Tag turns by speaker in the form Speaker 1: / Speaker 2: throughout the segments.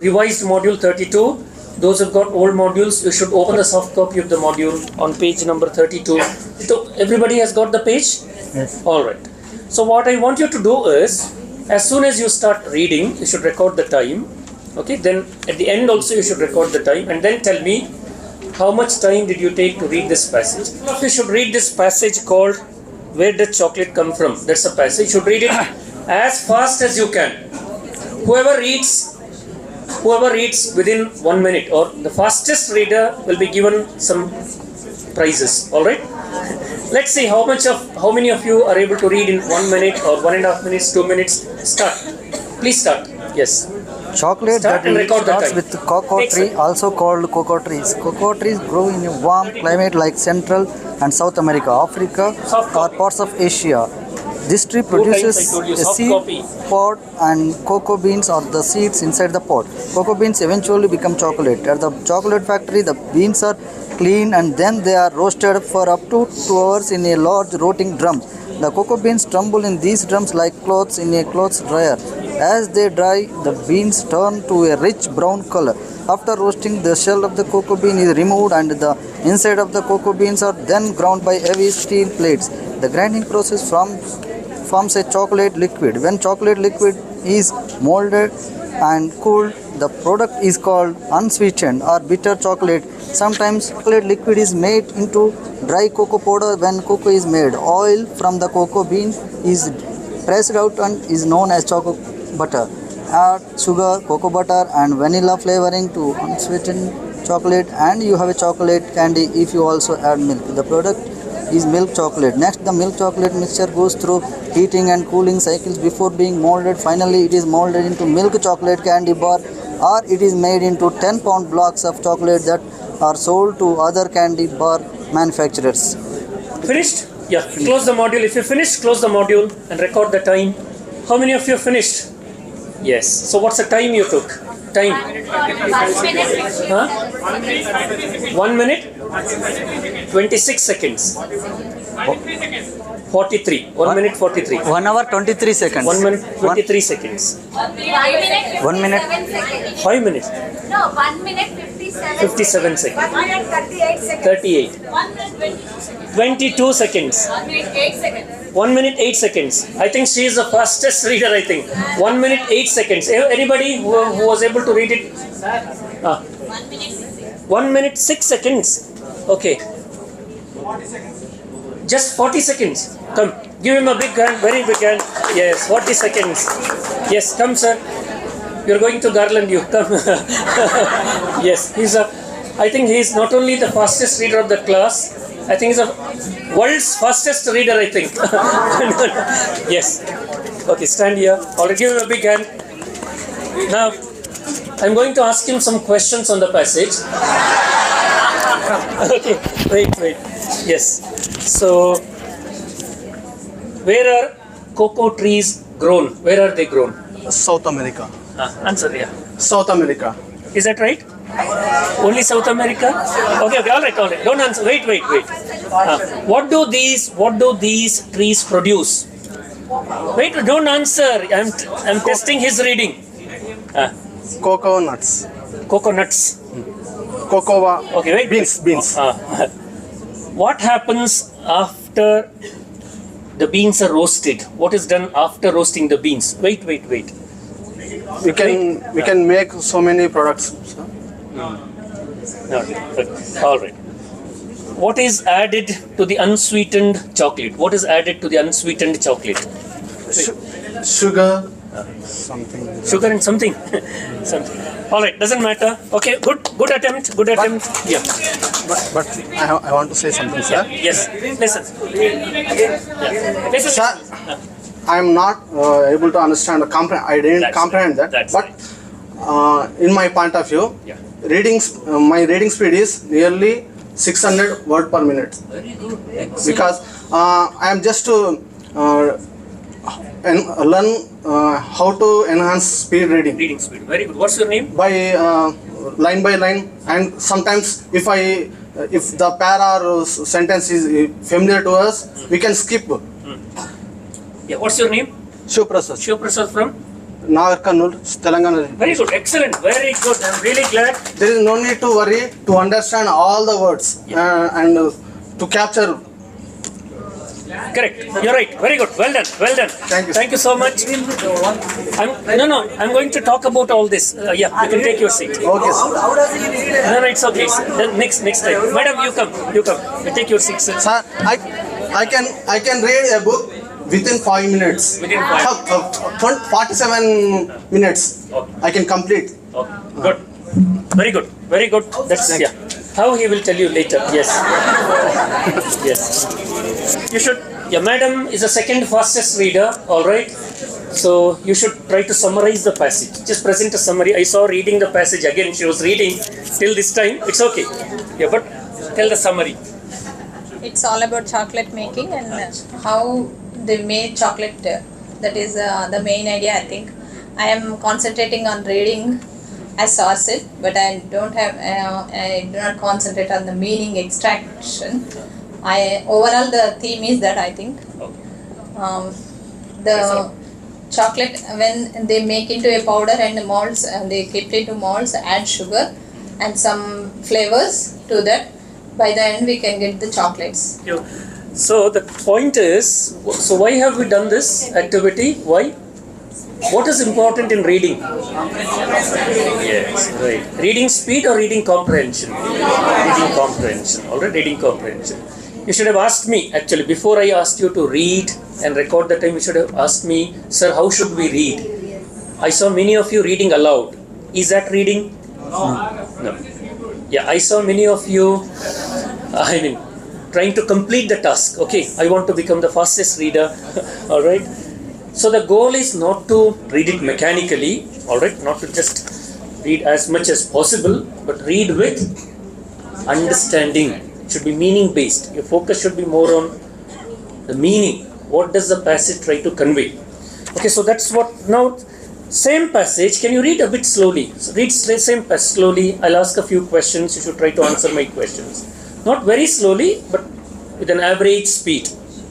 Speaker 1: Revised module 32. Those who've got old modules, you should open the soft copy of the module on page number 32. So everybody has got the page?
Speaker 2: Yes.
Speaker 1: Alright. So what I want you to do is, as soon as you start reading, you should record the time. Okay, then at the end also you should record the time and then tell me how much time did you take to read this passage. You should read this passage called Where Did Chocolate Come From? That's a passage. You should read it as fast as you can. Whoever reads within 1 minute, or the fastest reader will be given some prizes. All right. Let's see how many of you are able to read in 1 minute or 1.5 minutes, 2 minutes. Start. Please start. Yes.
Speaker 2: Chocolate
Speaker 1: Start
Speaker 2: that
Speaker 1: and record the
Speaker 2: starts
Speaker 1: time.
Speaker 2: with cocoa tree, also called cocoa trees. Cocoa trees grow in a warm climate like Central and South America, Africa, or parts of Asia. This tree produces a seed pod and cocoa beans or the seeds inside the pod. Cocoa beans eventually become chocolate. At the chocolate factory, the beans are cleaned and then they are roasted for up to 2 hours in a large roasting drum. The cocoa beans tumble in these drums like clothes in a clothes dryer. As they dry, the beans turn to a rich brown color. After roasting, the shell of the cocoa bean is removed and the inside of the cocoa beans are then ground by heavy steel plates. The grinding process forms a chocolate liquid. When chocolate liquid is molded and cooled, the product is called unsweetened or bitter chocolate. Sometimes chocolate liquid is made into dry cocoa powder when cocoa is made. Oil from the cocoa bean is pressed out and is known as chocolate butter. Add sugar, cocoa butter and vanilla flavoring to unsweetened chocolate and you have a chocolate candy if you also add milk. The product is milk chocolate. Next, the milk chocolate mixture goes through heating and cooling cycles before being molded. Finally, it is molded into milk chocolate candy bar, or it is made into 10-pound blocks of chocolate that are sold to other candy bar manufacturers.
Speaker 1: Finished? Yeah. Close the module. If you finished, close the module and record the time. How many of you finished? Yes. So what's the time you took? Time? 1 minute? 26 seconds. 43. 1 minute 43.
Speaker 2: 1 hour 23 seconds.
Speaker 1: 1 minute 23 seconds.
Speaker 2: 1 minute.
Speaker 1: 5 minutes.
Speaker 3: No, 1 minute
Speaker 1: 57 seconds.
Speaker 3: 1 minute 38 seconds.
Speaker 1: 38.
Speaker 3: 1 minute
Speaker 1: 22 seconds.
Speaker 3: 1 minute 8 seconds.
Speaker 1: 1 minute 8 seconds. I think she is the fastest reader, I think. 1 minute 8 seconds. Anybody who was able to read it?
Speaker 3: 1 minute 6
Speaker 1: 1 minute 6 seconds. Okay. Just 40 seconds. Come. Give him a big hand. Very big hand. Yes, 40 seconds. Yes, come sir. You're going to garland you. Come. Yes, I think he's not only the fastest reader of the class, I think he's the world's fastest reader, I think. Yes. Okay, stand here. Alright, give him a big hand. Now, I'm going to ask him some questions on the passage. Okay, wait. Yes. So, where are cocoa trees grown? Where are they grown?
Speaker 4: South America.
Speaker 1: Answer, yeah.
Speaker 4: South America.
Speaker 1: Is that right? Only South America? Okay, all right. Don't answer. Wait. What do these trees produce? Wait, don't answer. I'm testing his reading.
Speaker 4: Cocoa nuts.
Speaker 1: Coconuts.
Speaker 4: Cocoa.
Speaker 1: Okay, wait.
Speaker 4: Beans.
Speaker 1: What happens after the beans are roasted? What is done after roasting the beans? Wait.
Speaker 4: We can make so many products.
Speaker 1: No. All right. What is added to the unsweetened chocolate? What is added to the unsweetened chocolate?
Speaker 4: Sugar. Something.
Speaker 1: Sugar and something. Something. All right. Doesn't matter. Okay. Good attempt. Yeah.
Speaker 4: But I want to say something, sir.
Speaker 1: Yes. Listen. Yeah. Listen.
Speaker 4: Sir, I am not able to understand. I didn't comprehend that. But in my point of view, my reading speed is nearly 600 word per minute.
Speaker 1: Very good. Excellent.
Speaker 4: Because I am just to learn how to enhance speed reading.
Speaker 1: Reading speed. Very good. What's your name?
Speaker 4: By line by line, and sometimes if the para or sentence is familiar to us, we can skip.
Speaker 1: Yeah. What's your name?
Speaker 4: Shiv Prasad.
Speaker 1: Shiv Prasad from?
Speaker 4: Nagar Karnool, Telangana.
Speaker 1: Very good, excellent, very good. I'm really glad.
Speaker 4: There is no need to worry to understand all the words and to capture.
Speaker 1: Correct. You're right. Very good. Well done. Well done.
Speaker 4: Thank you.
Speaker 1: Thank you so much. I'm going to talk about all this. Yeah, you can take your seat.
Speaker 4: Okay, sir.
Speaker 1: No, it's okay. Then next time. Madam, you come. You take your seat, sir.
Speaker 4: Sir, I can read a book within 5 minutes.
Speaker 1: Within
Speaker 4: 47 minutes.
Speaker 1: Okay.
Speaker 4: I can complete.
Speaker 1: Okay. Good. Very good. Very good. That's yeah. How he will tell you later. Yes. Yes. You should. Yeah, madam is the second fastest reader. All right. So you should try to summarize the passage. Just present a summary. I saw reading the passage again. She was reading till this time. It's okay. Yeah, but tell the summary.
Speaker 3: It's all about chocolate making and how they made chocolate. That is the main idea, I think. I am concentrating on reading as sources, but I do not concentrate on the meaning extraction. Overall the theme is that I think the chocolate, when they make into a powder and molds, they keep it into molds, add sugar and some flavors to that. By the end we can get the chocolates.
Speaker 1: So the point is, so why have we done this activity? Why? What is important in reading? Yes, right. Reading speed or reading comprehension? Reading comprehension. Alright, reading comprehension. You should have asked me, actually, before I asked you to read and record the time, you should have asked me, sir, how should we read? I saw many of you reading aloud. Is that reading? No. Yeah, I saw many of you, trying to complete the task. Okay, I want to become the fastest reader. Alright. So the goal is not to read it mechanically, alright, not to just read as much as possible, but read with understanding. It should be meaning based. Your focus should be more on the meaning. What does the passage try to convey? Okay, so that's what. Now, same passage, can you read a bit slowly? So read same passage slowly. I'll ask a few questions. You should try to answer my questions. Not very slowly, but with an average speed.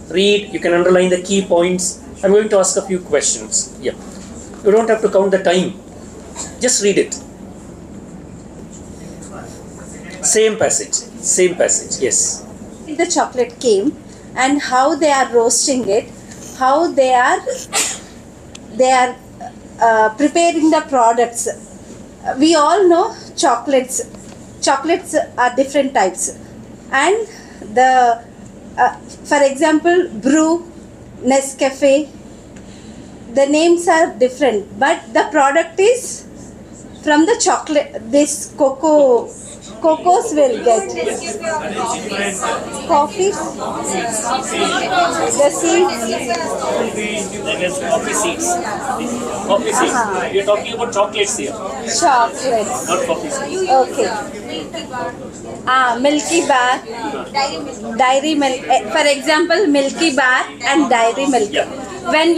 Speaker 1: Read, you can underline the key points. I'm going to ask a few questions. Yeah. You don't have to count the time. Just read it. Same passage. Same passage. Yes.
Speaker 5: The chocolate came and how they are roasting it, how they are preparing the products. We all know chocolates. Chocolates are different types, and the for example, brew, Nescafe, the names are different, but the product is from the chocolate. This cocos will get coffee, the seeds.
Speaker 1: That is coffee seeds. Coffee seeds. We are talking about chocolates here,
Speaker 5: Chocolates.
Speaker 1: not coffee seeds.
Speaker 5: Okay. Milky bar, dairy milk. For example, Milky bar and dairy milk.
Speaker 1: Yeah.
Speaker 5: When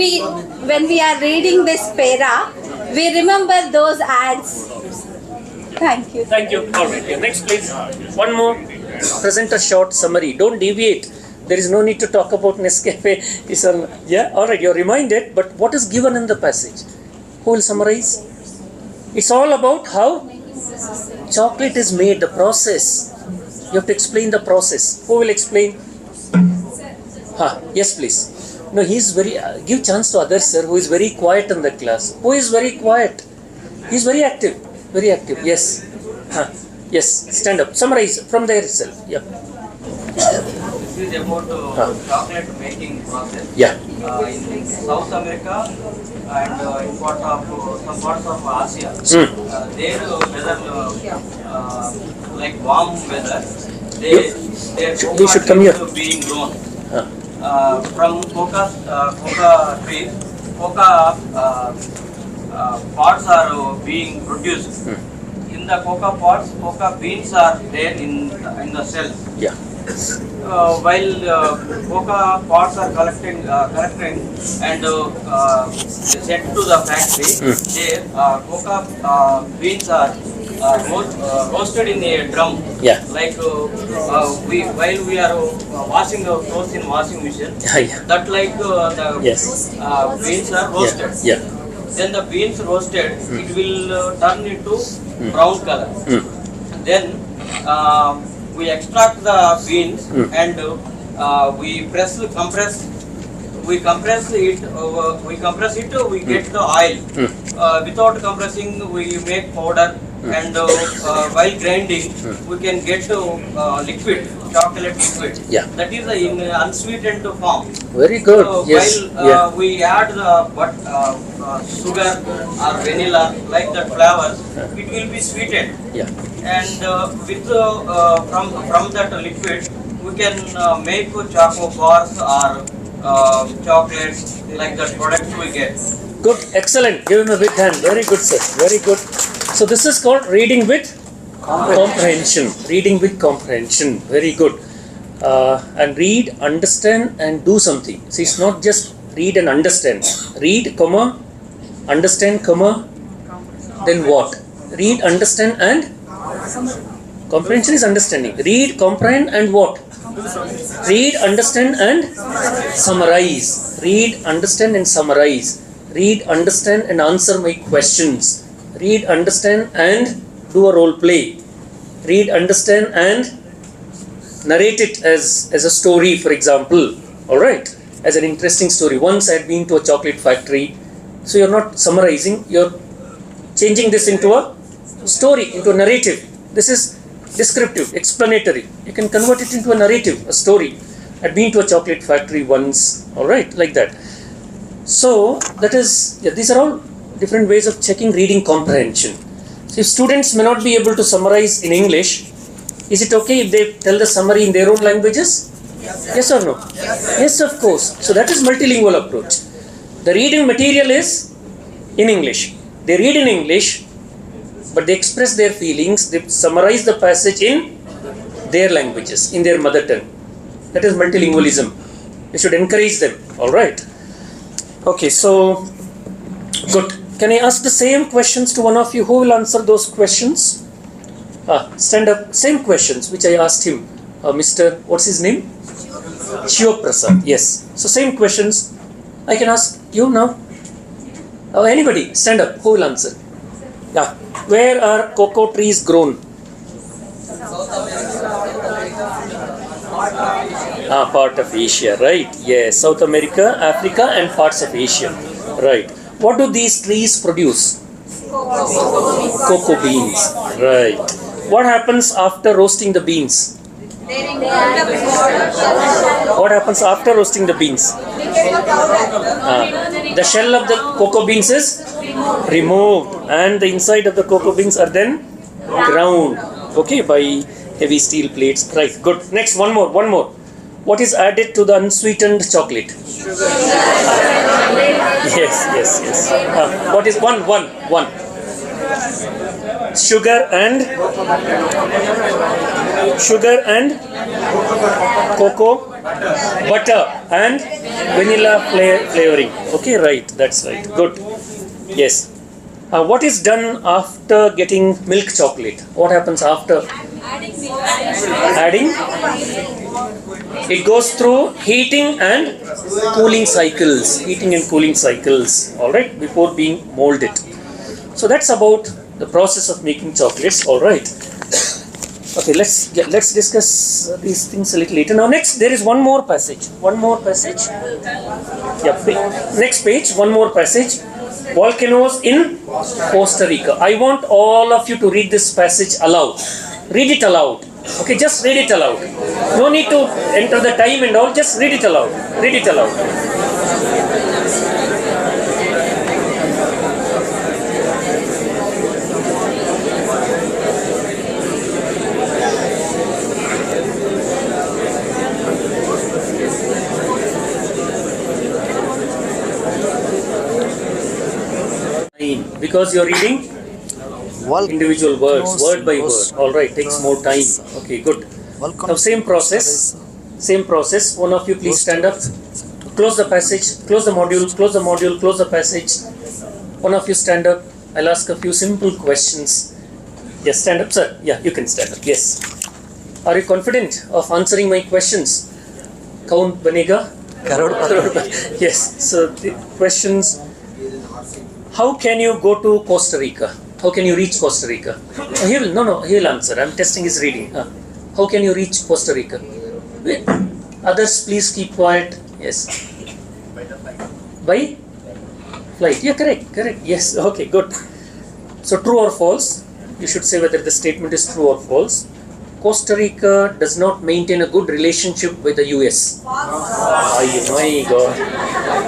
Speaker 5: we are reading this para, we remember those ads. Thank you.
Speaker 1: Thank you. All right. Yeah. Next, please. One more. Present a short summary. Don't deviate. There is no need to talk about Nescafe. Yeah. All right. You're reminded. But what is given in the passage? Who will summarize? It's all about how chocolate is made. The process. You have to explain the process. Who will explain? Yes, please. No, he's very. Give chance to others, sir. Who is very quiet in the class? Who is very quiet? He's very active. Very active. Yes. Yes. Stand up. Summarize from there itself. Yeah.
Speaker 6: This is about chocolate making process.
Speaker 1: Yeah.
Speaker 6: In South America and in some parts of Asia, their weather like warm weather, their
Speaker 1: You should come here.
Speaker 6: is being grown from coca trees. Coca pods are being produced. In the coca pods, coca beans are there in the cells.
Speaker 1: Yeah.
Speaker 6: While coca pods are collecting and sent to the factory, there coca beans are roasted in a drum.
Speaker 1: Yeah.
Speaker 6: Like while we are washing our clothes in washing machine,
Speaker 1: Yeah.
Speaker 6: that like the
Speaker 1: Yes.
Speaker 6: beans are roasted.
Speaker 1: Yeah.
Speaker 6: then the beans roasted, it will turn into brown color. Then we extract the beans and we compress it, we get the oil. Without compressing, we make powder, and while grinding, we can get liquid, chocolate liquid.
Speaker 1: Yeah.
Speaker 6: That is in unsweetened form.
Speaker 1: Very good.
Speaker 6: So
Speaker 1: Yes.
Speaker 6: while we add the sugar or vanilla, like that flavors, it will be sweetened.
Speaker 1: Yeah.
Speaker 6: And with from that liquid, we can make choco bars or chocolates, like that products we get.
Speaker 1: Good. Excellent. Give him a big hand. Very good, sir. Very good. So this is called reading with comprehension. Reading with comprehension. Very good. And read, understand, and do something. See, it's not just read and understand. Read, comma, understand, comma, then what? Read, understand, and comprehension is understanding. Read, comprehend, and what? Read, understand, and summarize. Read, understand, and summarize. Read, understand, and answer my questions. Read, understand, and do a role play. Read, understand, and narrate it as a story, for example. Alright, as an interesting story. Once I had been to a chocolate factory. So you're not summarizing, you're changing this into a story, into a narrative. This is descriptive, explanatory. You can convert it into a narrative, a story. I'd been to a chocolate factory once. Alright, like that. So that is, yeah, these are all different ways of checking reading comprehension. So if students may not be able to summarize in English, is it okay if they tell the summary in their own languages? Yes or no? Yes, of course. So that is multilingual approach. The reading material is in English. They read in English, but they express their feelings, they summarize the passage in their languages, in their mother tongue. That is multilingualism. We should encourage them. Alright. Okay, so good. Can I ask the same questions to one of you? Who will answer those questions? Stand up. Same questions which I asked him. Mr. What's his name? Shiva Prasad. Yes. So same questions. I can ask you now. Anybody, stand up. Who will answer? Yeah. Where are cocoa trees grown? Part of Asia, right? Yes. South America, Africa, and parts of Asia. Right. What do these trees produce? Cocoa beans. Right. What happens after roasting the beans? What happens after roasting the beans? The shell of the cocoa beans is removed, and the inside of the cocoa beans are then ground. Okay, by heavy steel plates. Right. Good. Next, one more. What is added to the unsweetened chocolate? Yes. What is one? Sugar and cocoa, butter and vanilla flavoring. Okay, right. That's right. Good. Yes. What is done after getting milk chocolate? What happens after? Adding? It goes through heating and cooling cycles. Alright, before being molded. So that's about the process of making chocolates. Alright. Okay, let's discuss these things a little later. Now next, there is one more passage. Yeah, next page, one more passage. Volcanoes in Costa Rica. I want all of you to read this passage aloud. Read it aloud. Okay, just read it aloud. No need to enter the time and all, just read it aloud. Because you're reading individual words, word by word. Alright, takes more time. Okay, good. Now same process. One of you please stand up. Close the passage, close the module, close the passage. One of you stand up. I'll ask a few simple questions. Yes, stand up, sir. Yeah, you can stand up. Yes. Are you confident of answering my questions? Count banega? Yes. So the questions. How can you go to Costa Rica? How can you reach Costa Rica? He will answer. I'm testing his reading. How can you reach Costa Rica? Wait. Others, please keep quiet. Yes. By flight. Yeah, correct. Yes. Okay, good. So true or false? You should say whether the statement is true or false. Costa Rica does not maintain a good relationship with the US. Oh my God.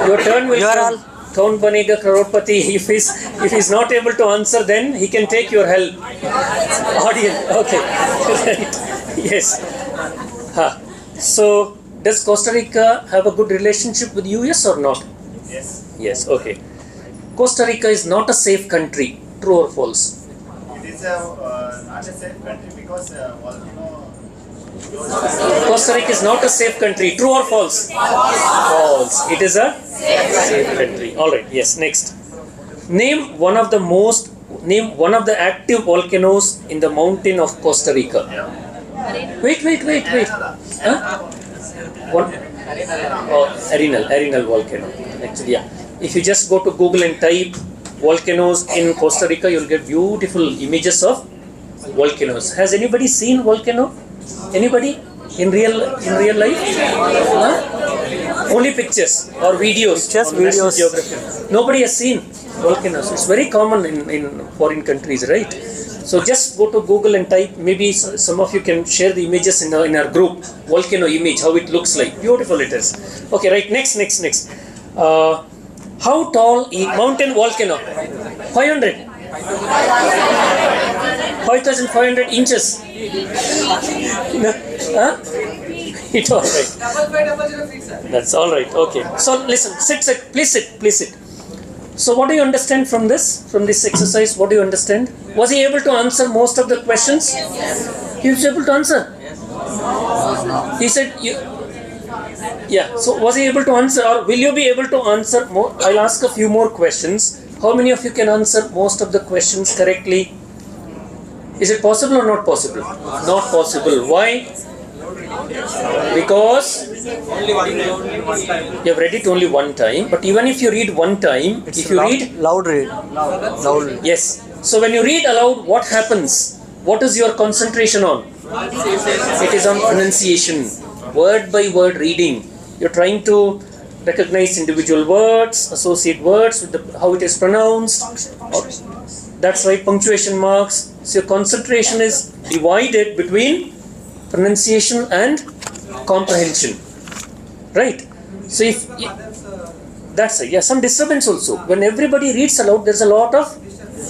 Speaker 1: Your turn will come. Kaun banega crorepati. If he's not able to answer, then he can take your help. Audience. Okay. Right. Yes. So does Costa Rica have a good relationship with US or not?
Speaker 7: Yes.
Speaker 1: Yes. Okay. Costa Rica is not a safe country. True or false?
Speaker 7: It is not a safe country because
Speaker 1: Costa Rica is not a safe country. True or false? False. It is a safe country. All right. Yes. Next. Name one of the active volcanoes in the mountain of Costa Rica. Wait. Huh? What? Oh, Arenal volcano. Actually, yeah. If you just go to Google and type volcanoes in Costa Rica, you'll get beautiful images of volcanoes. Has anybody seen volcano? Anybody in real life? Huh? Only pictures or videos.
Speaker 2: Just
Speaker 1: on National
Speaker 2: videos.
Speaker 1: Geographic. Nobody has seen volcanoes. It's very common in foreign countries, right? So just go to Google and type. Maybe some of you can share the images in our group. Volcano image, how it looks like. Beautiful it is. Okay, right. Next. How tall is mountain volcano? 500. 5,500 inches. No? Huh? It's all right. That's all right. Okay. So listen. Sit. Please sit. So what do you understand from this exercise? What do you understand? Was he able to answer most of the questions? Yes. He was able to answer. Yes. He said you. Yeah. So was he able to answer, or will you be able to answer more? I'll ask a few more questions. How many of you can answer most of the questions correctly? Is it possible or not possible? Not possible. Why? Because you have read it only one time. But even if you read one time, if you read
Speaker 2: loudly.
Speaker 1: Yes. So when you read aloud, what happens? What is your concentration on? It is on pronunciation. Word by word reading. You're trying to recognize individual words, associate words with how it is pronounced. That's right, punctuation marks. So your concentration is divided between pronunciation and comprehension. Right? So if that's it. Yeah, some disturbance also. When everybody reads aloud, there's a lot of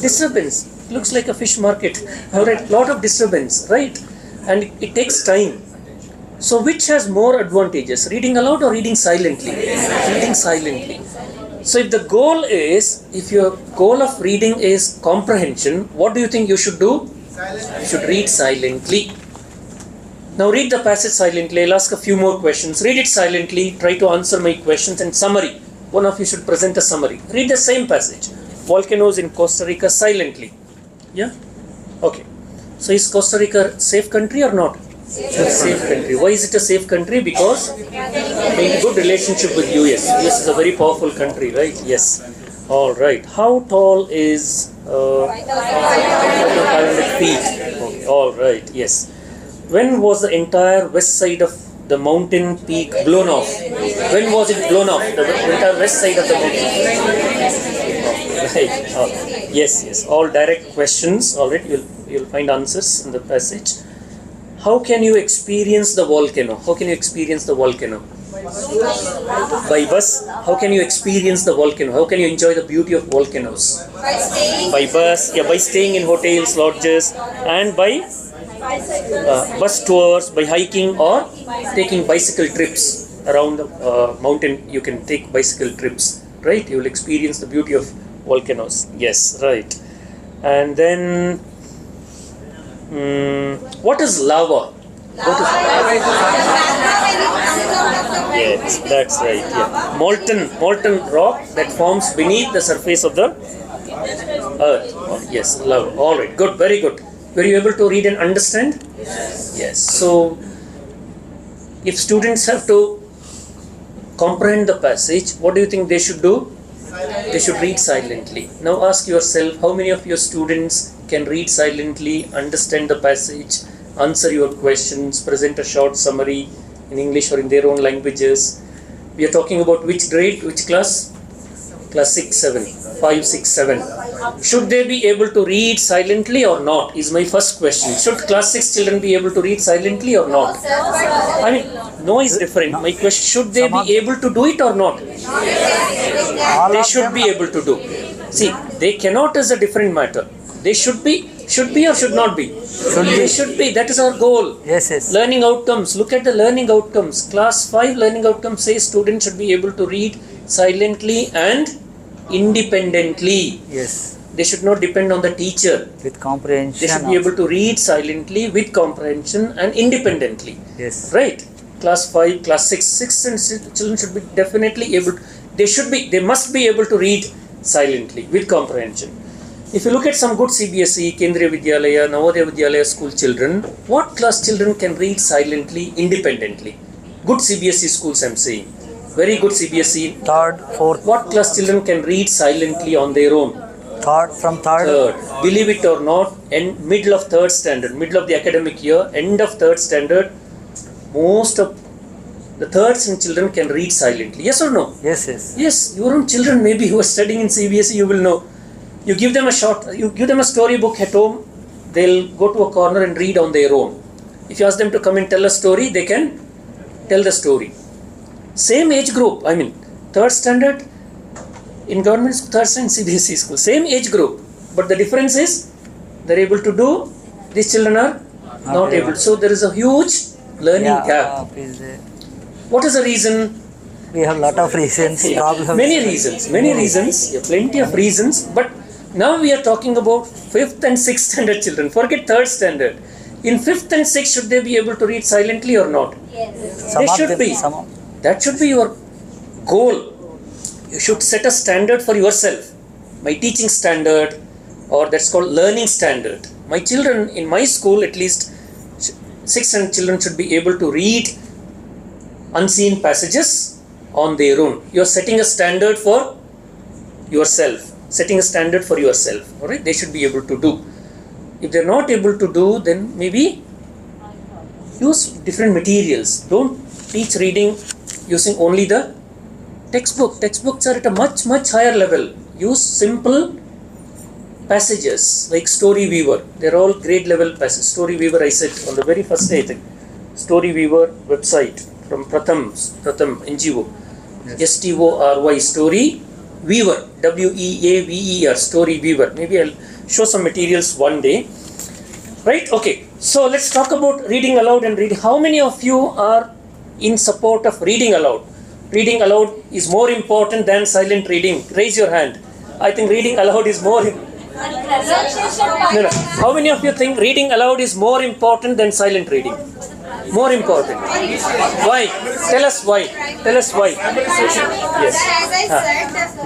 Speaker 1: disturbance. It looks like a fish market. Alright, lot of disturbance, right? And it takes time. So which has more advantages? Reading aloud or reading silently? Reading silently. So if your goal of reading is comprehension, what do you think you should do? You should read silently. Now read the passage silently. I'll ask a few more questions. Read it silently. Try to answer my questions and summary. One of you should present a summary. Read the same passage. Volcanoes in Costa Rica silently. Yeah? Okay. So is Costa Rica a safe country or not? Safe country. Why is it a safe country? Because in good relationship with US. US is a very powerful country, right? Yes. All right. How tall is 500 feet? Okay. All right. Yes. When was the entire west side of the mountain peak blown off? When was it blown off? The entire west side of the mountain. Right. Yes. All direct questions. All right. You'll find answers in the passage. How can you experience the volcano? How can you experience the volcano? By bus. How can you experience the volcano? How can you enjoy the beauty of volcanoes? By bus. Yeah, by staying in hotels, lodges, and by bus tours, by hiking or taking bicycle trips around the mountain. You can take bicycle trips, right? You will experience the beauty of volcanoes. Yes, right. And then what is lava? Yes, that's right. Yeah. Molten rock that forms beneath the surface of the earth. Yes, lava. All right. Good. Very good. Were you able to read and understand? Yes. So, if students have to comprehend the passage, what do you think they should do? They should read silently. Now ask yourself, how many of your students can read silently, understand the passage, answer your questions, present a short summary in English or in their own languages? We are talking about which grade, which class? Class 6, 7, 5, 6, 7. Should they be able to read silently or not is my first question. Should class 6 children be able to read silently or not? I mean, no is different. My question, should they be able to do it or not? They should be able to do. See, they cannot is a different matter. They should be or should not be? They should be. That is our goal.
Speaker 2: Yes.
Speaker 1: Learning outcomes. Look at the learning outcomes. Class 5 learning outcomes says students should be able to read silently and independently.
Speaker 2: Yes.
Speaker 1: They should not depend on the teacher.
Speaker 2: With comprehension.
Speaker 1: They should be able to read silently with comprehension and independently.
Speaker 2: Yes.
Speaker 1: Right? Class 5, class 6 children should be definitely able to, they must be able to read silently with comprehension. If you look at some good CBSE, Kendriya Vidyalaya, Navodaya Vidyalaya school children, what class children can read silently, independently? Good CBSE schools I'm saying. Very good CBSE.
Speaker 2: Third, fourth.
Speaker 1: What class children can read silently on their own?
Speaker 2: Third.
Speaker 1: Believe it or not, in middle of third standard, middle of the academic year, end of third standard, most of the third standard children can read silently. Yes or no?
Speaker 2: Yes.
Speaker 1: Yes, your own children maybe who are studying in CBSE, you will know. You give them a storybook at home, they'll go to a corner and read on their own. If you ask them to come and tell a story, they can tell the story. Same age group, I mean, third standard in government school, third standard CBSE school, same age group, but the difference is they're able to do, these children are not able. So there is a huge learning gap. What is the reason?
Speaker 2: We have lot of reasons, problems.
Speaker 1: Many reasons, plenty of reasons, but now we are talking about 5th and 6th standard children. Forget 3rd standard. In 5th and 6th, should they be able to read silently or not?
Speaker 5: Yes.
Speaker 1: They should be. That should be your goal. You should set a standard for yourself. My teaching standard, or that's called learning standard. My children, in my school at least, 6th standard children should be able to read unseen passages on their own. You are setting a standard for yourself. Alright, they should be able to do. If they are not able to do, then maybe use different materials. Don't teach reading using only the textbook. Textbooks are at a much higher level. Use simple passages like Story Weaver. They're all grade level passages. Story Weaver, I said on the very first day, I think. Story Weaver website from Pratham NGO. Yes. STORY Story Weaver, WEAVER, Story Weaver. Maybe I'll show some materials one day. Right? Okay. So let's talk about reading aloud and reading. How many of you are in support of reading aloud? Reading aloud is more important than silent reading. Raise your hand. I think reading aloud is more. No. How many of you think reading aloud is more important than silent reading? More important. Why? Tell us why. Yes.
Speaker 8: As I said,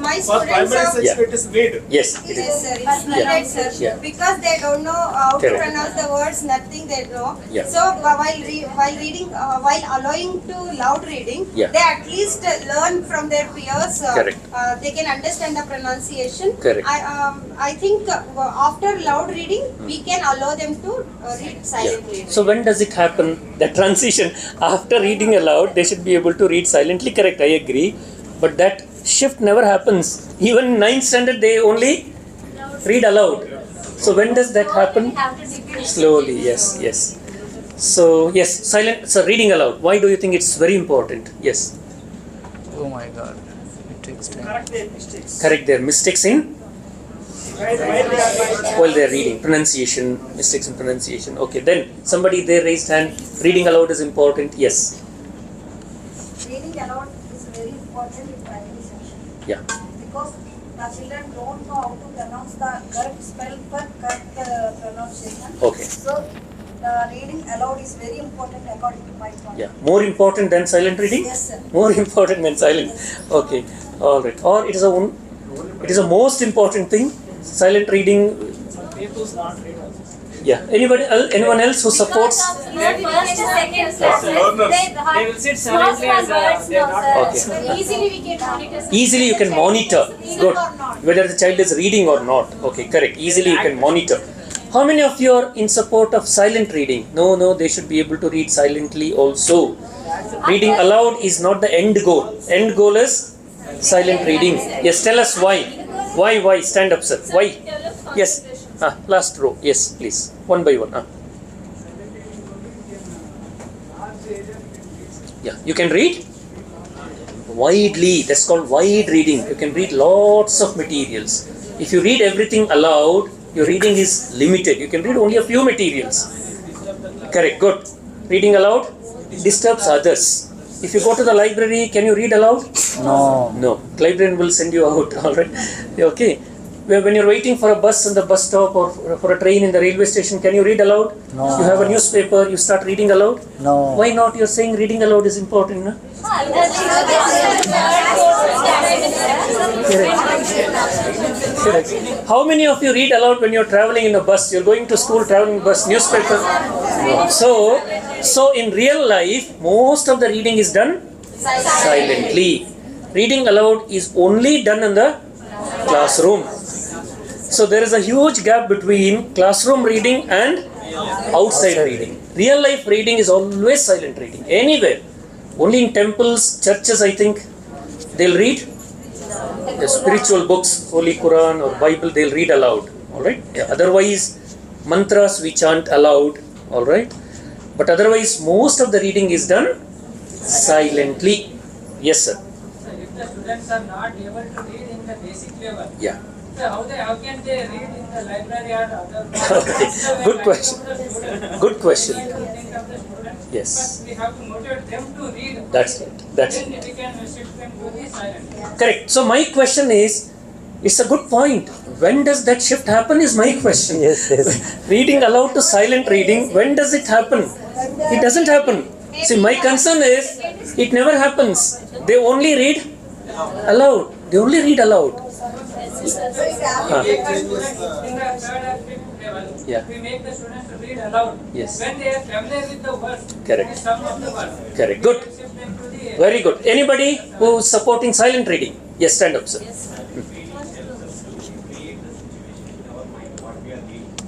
Speaker 8: my students are...
Speaker 1: it is read. Yes, it is.
Speaker 8: Yes, sir. It's needed, sir.
Speaker 1: Yeah.
Speaker 8: Because they don't know how
Speaker 1: Correct.
Speaker 8: to pronounce the words, nothing they know.
Speaker 1: Yeah.
Speaker 8: So while reading, while allowing to loud reading,
Speaker 1: Yeah.
Speaker 8: they at least learn from their peers.
Speaker 1: Correct.
Speaker 8: They can understand the pronunciation.
Speaker 1: Correct.
Speaker 8: I think after loud reading, we can allow them to read silently.
Speaker 1: So when does it happen? The transition after reading aloud, they should be able to read silently. Correct, I agree. But that shift never happens. Even in 9th standard, they only read aloud. So when does that happen? Slowly, yes. So yes, so reading aloud. Why do you think it's very important? Yes.
Speaker 2: Oh my God, it takes time.
Speaker 1: Correct their mistakes in while they are reading. Mistakes in pronunciation. Okay, then somebody there raised hand. Reading aloud is important. Yes.
Speaker 9: Reading aloud is very important in primary section.
Speaker 1: Yeah.
Speaker 9: Because the children don't know how to pronounce the correct spell for correct pronunciation.
Speaker 1: Okay.
Speaker 9: So the reading aloud is very important according to my point.
Speaker 1: Yeah. More important than silent reading?
Speaker 9: Yes, sir.
Speaker 1: More important than silent. Okay. All right. Or it is a most important thing. Silent reading Yeah. Anyone else who supports?
Speaker 5: First and second class,
Speaker 10: They will sit silently and they are not.
Speaker 1: Okay.
Speaker 8: Easily we can monitor.
Speaker 1: Easily you can monitor. Good. Whether the child is reading or not. Okay, correct. Easily you can monitor. How many of you are in support of silent reading? No, they should be able to read silently also. Reading aloud is not the end goal. End goal is silent reading. Yes, tell us why. Why? Stand up, sir. Why? Yes. Last row. Yes, please. One by one. Yeah, you can read widely. That's called wide reading. You can read lots of materials. If you read everything aloud, your reading is limited. You can read only a few materials. Correct. Good. Reading aloud disturbs others. If you go to the library, can you read aloud? No. Librarian will send you out. All right. Okay. When you're waiting for a bus in the bus stop or for a train in the railway station, can you read aloud?
Speaker 2: No.
Speaker 1: You have a newspaper, you start reading aloud?
Speaker 2: No.
Speaker 1: Why not? You're saying reading aloud is important, no? Correct. How many of you read aloud when you're traveling in a bus? You're going to school, traveling bus, newspaper? So in real life, most of the reading is done silently. Reading aloud is only done in the classroom. So there is a huge gap between classroom reading and outside reading. Real life reading is always silent reading. Anywhere. Only in temples, churches, I think, they'll read the spiritual books, Holy Quran or Bible, they'll read aloud. Alright? Yeah, otherwise, mantras we chant aloud. Alright? But otherwise, most of the reading is done silently. Yes, sir.
Speaker 10: So if the students are not able to read in the basic level,
Speaker 1: Yeah.
Speaker 10: so how can they read in the library or other?
Speaker 1: Okay. Good question. Good question. Yes.
Speaker 10: But we have to motivate them to read.
Speaker 1: That's right. That's
Speaker 10: Then
Speaker 1: right.
Speaker 10: we can shift them to the silent.
Speaker 1: Correct. So my question is, it's a good point. When does that shift happen is my question.
Speaker 2: Yes.
Speaker 1: Reading aloud to silent reading, when does it happen? It doesn't happen. See, my concern is, it never happens. They only read aloud. They only read aloud. Yeah.
Speaker 10: We make the students to read aloud.
Speaker 1: Yes.
Speaker 10: When they are familiar with the words,
Speaker 1: Correct.
Speaker 10: some of the words.
Speaker 1: Correct. Good.
Speaker 10: Shift them to the
Speaker 1: Very good. Anybody who is supporting silent reading? Yes, stand up, sir.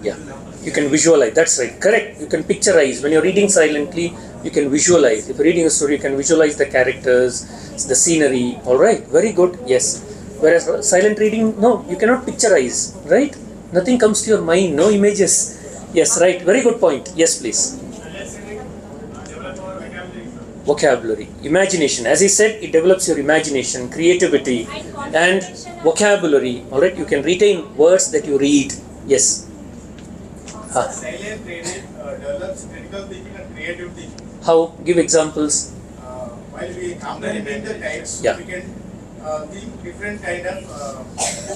Speaker 1: Yeah. You can visualize. That's right. Correct. You can picturize. When you're reading silently, you can visualize. If you're reading a story, you can visualize the characters, the scenery. All right. Very good. Yes. Whereas silent reading, no, you cannot picturize. Right? Nothing comes to your mind. No images. Yes. Right. Very good point. Yes, please. Vocabulary, imagination. As he said, it develops your imagination, creativity, and vocabulary. All right. You can retain words that you read. Yes.
Speaker 7: Silent reading develops critical thinking and creative thinking.
Speaker 1: How? Give examples.
Speaker 7: While we comprehending the text,
Speaker 1: Yeah.
Speaker 7: we can think different kind of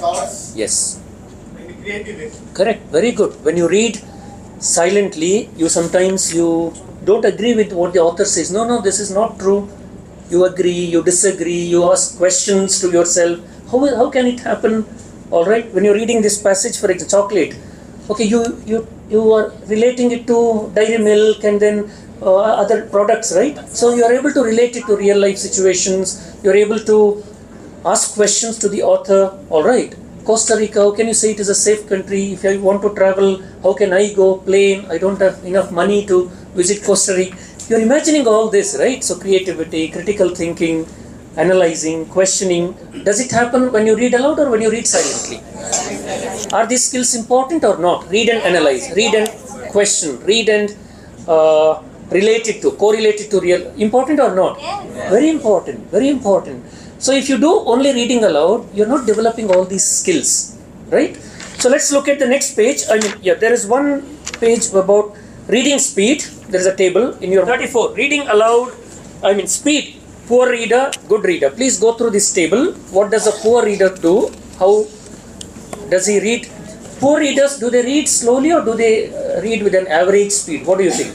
Speaker 7: thoughts
Speaker 1: Yes.
Speaker 7: in a creative way.
Speaker 1: Correct. Very good. When you read silently, you sometimes don't agree with what the author says. No, this is not true. You agree, you disagree, you ask questions to yourself. How can it happen? All right. When you're reading this passage, for example, chocolate. Okay, you are relating it to dairy milk and then other products, right? So you are able to relate it to real life situations. You are able to ask questions to the author. All right. Costa Rica, how can you say it is a safe country? If I want to travel, how can I go? Plane, I don't have enough money to visit Costa Rica. You're imagining all this, right? So creativity, critical thinking, analyzing, questioning. Does it happen when you read aloud or when you read silently? Are these skills important or not? Read and analyze, read and question, read and relate it to, correlate it to real. Important or not? Very important, very important. So if you do only reading aloud, you're not developing all these skills, right? So let's look at the next page. There is one page about reading speed. There is a table in your 34. Reading aloud, speed. Poor reader, good reader. Please go through this table. What does a poor reader do? How does he read? Poor readers, do they read slowly or do they read with an average speed? What do you think?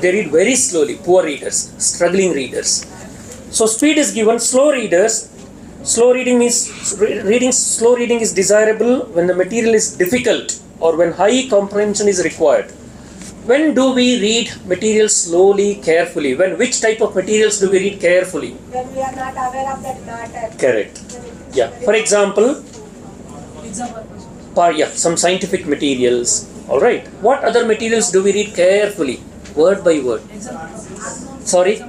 Speaker 1: They read very slowly. Poor readers, struggling readers. So speed is given. Slow readers, Slow reading means slow reading is desirable when the material is difficult or when high comprehension is required. When do we read material slowly, carefully? Which type of materials do we read carefully?
Speaker 9: When we are not aware of that matter.
Speaker 1: Correct. Yeah. For example, some scientific materials. All right. What other materials do we read carefully, word by word? Sorry?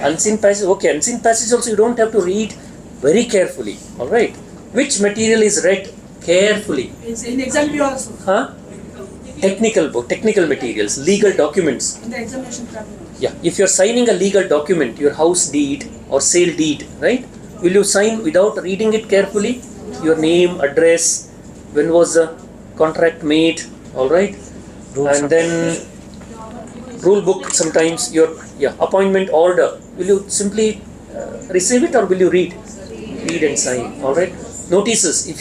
Speaker 1: Unseen passage. Okay, unseen passage also you don't have to read very carefully. All right. Which material is read carefully?
Speaker 10: In exam also.
Speaker 1: Huh? Technical materials, legal documents.
Speaker 10: In the examination paper.
Speaker 1: Yeah. If you're signing a legal document, your house deed or sale deed, right? Will you sign without reading it carefully? Your name, address, when was the contract made? All right. And then rule book, sometimes your appointment order. Will you simply receive it or will you read and sign? All right. Notices. If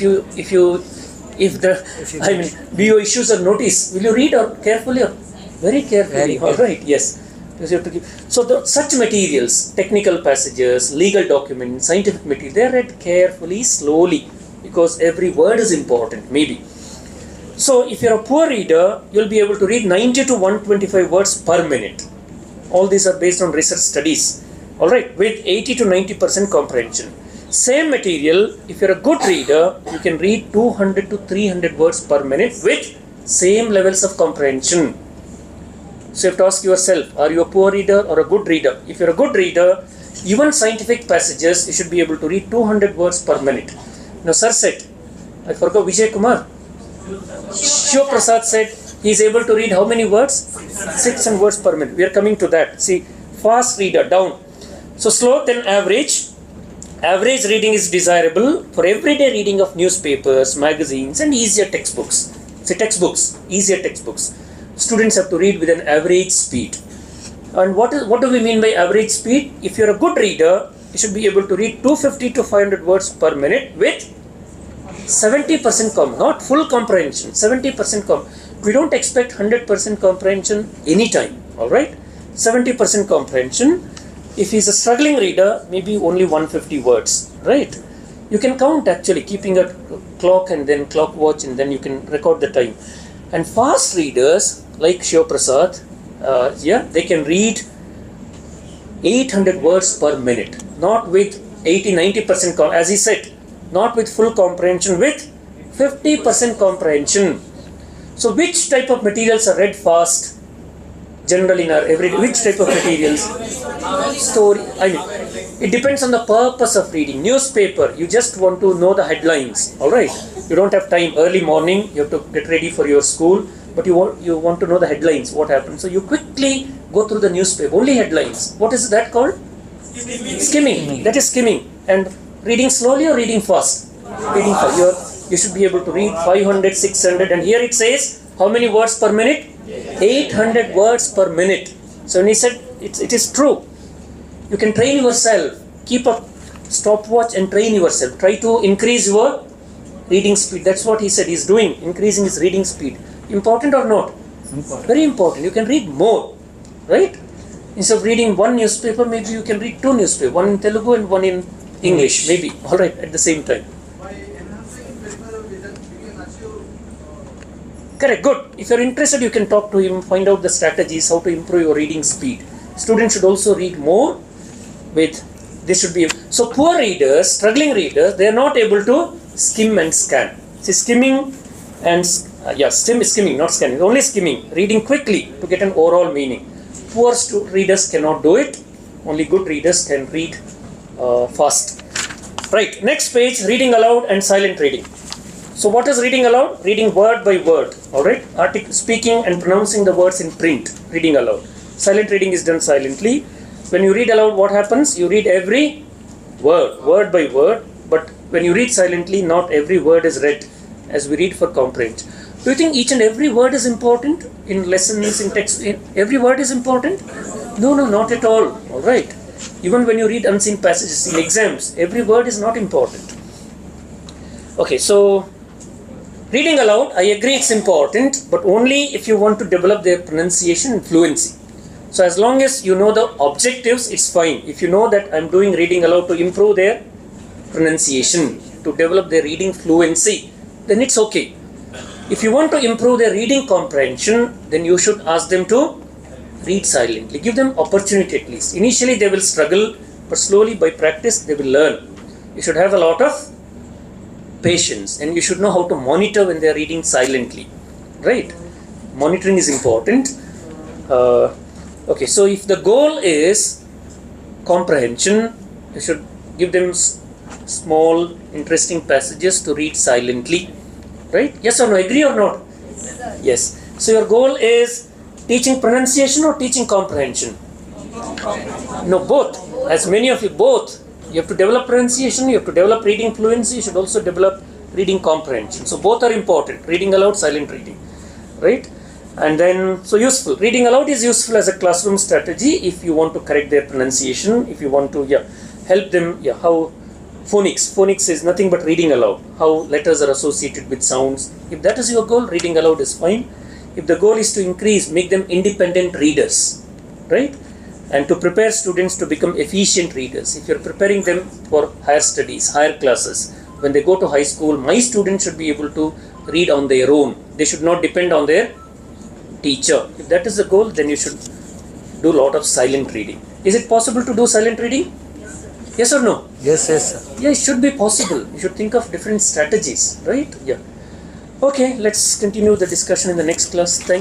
Speaker 1: BO issues a notice, will you read or carefully or very carefully? All right. Yes. You have to give. So such materials, technical passages, legal documents, scientific material, they are read carefully, slowly, because every word is important. Maybe. So if you're a poor reader, you'll be able to read 90 to 125 words per minute. All these are based on research studies. All right, with 80 to 90% comprehension. Same material, if you're a good reader, you can read 200 to 300 words per minute with same levels of comprehension. So you have to ask yourself, are you a poor reader or a good reader? If you're a good reader, even scientific passages, you should be able to read 200 words per minute. Now, sir said, I forgot Vijay Kumar. Shiv Prasad said he is able to read how many words? 600 words per minute. We are coming to that. See, fast reader, down. So slow, then average. Average reading is desirable for everyday reading of newspapers, magazines, and easier textbooks. See, textbooks, easier textbooks. Students have to read with an average speed. And what do we mean by average speed? If you're a good reader, you should be able to read 250 to 500 words per minute with 70% not full comprehension, 70% We don't expect 100% comprehension anytime, alright? 70% comprehension. If he's a struggling reader, maybe only 150 words, right? You can count actually, keeping a clock and then clock watch, and then you can record the time. And fast readers like Shiv Prasad, they can read 800 words per minute, not with 80-90% as he said, not with full comprehension, with 50% comprehension. So which type of materials are read fast generally in our everyday? Which type of materials? Story. It depends on the purpose of reading. Newspaper, you just want to know the headlines, alright? You don't have time. Early morning, you have to get ready for your school, but you want to know the headlines, what happened. So you quickly go through the newspaper, only headlines. What is that called? Skimming. That is skimming. And reading slowly or reading fast? Reading fast. You should be able to read 500, 600, and here it says how many words per minute? 800 words per minute. So when he said it is true, you can train yourself. Keep a stopwatch and train yourself. Try to increase your reading speed. That's what he said he's doing, increasing his reading speed. Important or not? Important. Very important. You can read more, right? Instead of reading one newspaper, maybe you can read two newspapers, one in Telugu and one in English, maybe, all right, at the same time. Correct, good. If you're interested, you can talk to him, find out the strategies, how to improve your reading speed. Students should also read more with, this should be, so poor readers, struggling readers, they are not able to skim and scan. See, skimming and, skimming, not scanning, only skimming, reading quickly to get an overall meaning. Poor readers cannot do it, only good readers can read fast. Right, next page, reading aloud and silent reading. So what is reading aloud? Reading word by word, alright? Speaking and pronouncing the words in print, reading aloud. Silent reading is done silently. When you read aloud, what happens? You read every word by word, but when you read silently, not every word is read as we read for comprehension. Do you think each and every word is important in lessons, in text? Every word is important? No, not at all, alright? Even when you read unseen passages in exams, every word is not important. Okay, so reading aloud, I agree it's important, but only if you want to develop their pronunciation and fluency. So as long as you know the objectives, it's fine. If you know that I'm doing reading aloud to improve their pronunciation, to develop their reading fluency, then it's okay. If you want to improve their reading comprehension, then you should ask them to read silently. Give them opportunity at least. Initially they will struggle, but slowly by practice they will learn. You should have a lot of patience, and you should know how to monitor when they are reading silently. Right? Monitoring is important. Okay, so if the goal is comprehension, you should give them small, interesting passages to read silently. Right? Yes or no? Agree or not? Yes. So your goal is teaching pronunciation or teaching comprehension? No, both. As many of you, both. You have to develop pronunciation, you have to develop reading fluency, you should also develop reading comprehension. So both are important. Reading aloud, silent reading. Right? And then, so useful. Reading aloud is useful as a classroom strategy if you want to correct their pronunciation, if you want to help them, how phonics. Phonics is nothing but reading aloud. How letters are associated with sounds. If that is your goal, reading aloud is fine. If the goal is to increase, make them independent readers, right? And to prepare students to become efficient readers. If you're preparing them for higher studies, higher classes, when they go to high school, my students should be able to read on their own. They should not depend on their teacher. If that is the goal, then you should do a lot of silent reading. Is it possible to do silent reading? Yes or no?
Speaker 2: Yes, yes, sir.
Speaker 1: Yeah, it should be possible. You should think of different strategies, right? Yeah. Okay, let's continue the discussion in the next class. Thank you.